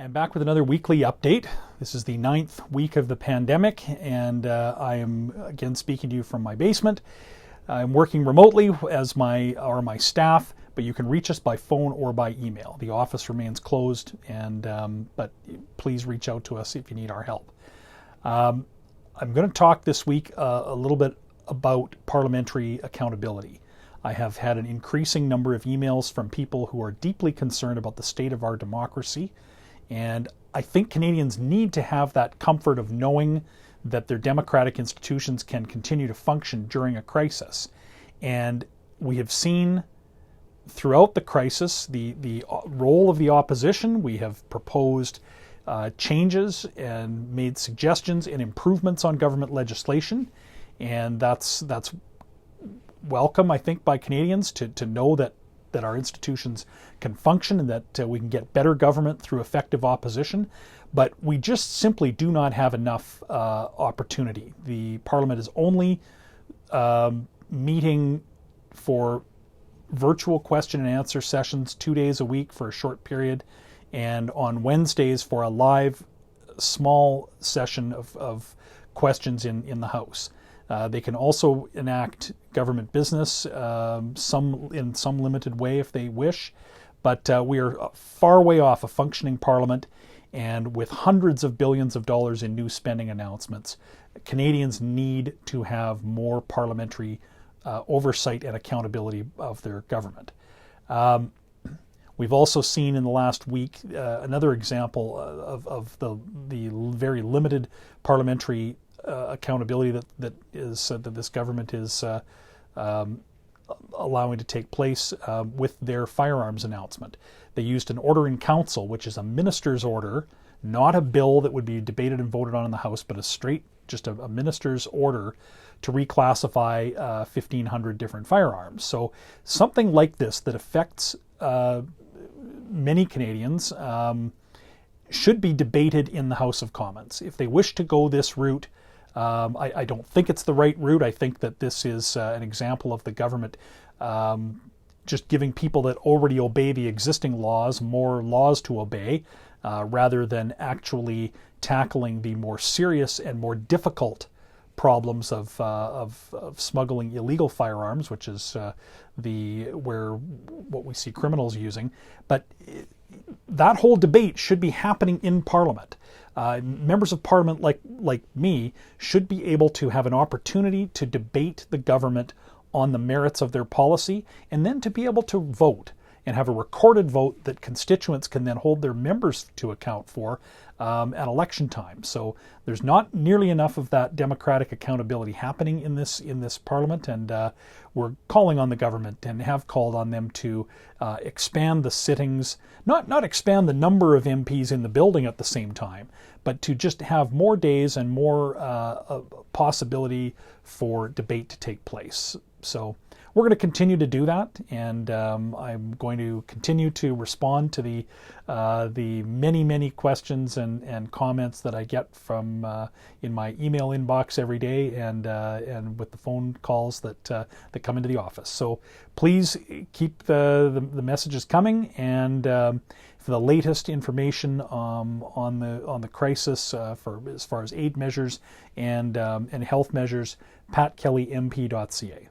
I am back with another weekly update. This is the 9th week of the pandemic, and I am again speaking to you from my basement. I'm working remotely as my staff, but you can reach us by phone or by email. The office remains closed, but please reach out to us if you need our help. I'm going to talk this week a little bit about parliamentary accountability. I have had an increasing number of emails from people who are deeply concerned about the state of our democracy. And I think Canadians need to have that comfort of knowing that their democratic institutions can continue to function during a crisis. And we have seen throughout the crisis the role of the opposition. We have proposed changes and made suggestions and improvements on government legislation. And that's welcome, I think, by Canadians to know that our institutions can function and that we can get better government through effective opposition. But we just simply do not have enough opportunity. The Parliament is only meeting for virtual question and answer sessions 2 days a week for a short period, and on Wednesdays for a live small session of questions in the House. They can also enact government business in some limited way if they wish, but we are far way off a functioning Parliament, and with hundreds of billions of dollars in new spending announcements, Canadians need to have more parliamentary oversight and accountability of their government. We've also seen in the last week another example of the very limited parliamentary accountability that this government is allowing to take place with their firearms announcement. They used an order in council, which is a minister's order, not a bill that would be debated and voted on in the House, but just a minister's order to reclassify 1,500 different firearms. So something like this that affects many Canadians should be debated in the House of Commons. If they wish to go this route, I don't think it's the right route. I think that this is an example of the government just giving people that already obey the existing laws more laws to obey, rather than actually tackling the more serious and more difficult problems of smuggling illegal firearms, which is what we see criminals using. But that whole debate should be happening in Parliament. Members of Parliament like me should be able to have an opportunity to debate the government on the merits of their policy, and then to be able to vote and have a recorded vote that constituents can then hold their members to account for at election time. So there's not nearly enough of that democratic accountability happening in this Parliament, and we're calling on the government and have called on them to expand the sittings, not expand the number of MPs in the building at the same time, but to just have more days and more possibility for debate to take place. So we're going to continue to do that, and I'm going to continue to respond to the many questions and comments that I get from in my email inbox every day, and with the phone calls that come into the office. So please keep the messages coming, and for the latest information on the crisis for as far as aid measures and health measures, patkelleymp.ca.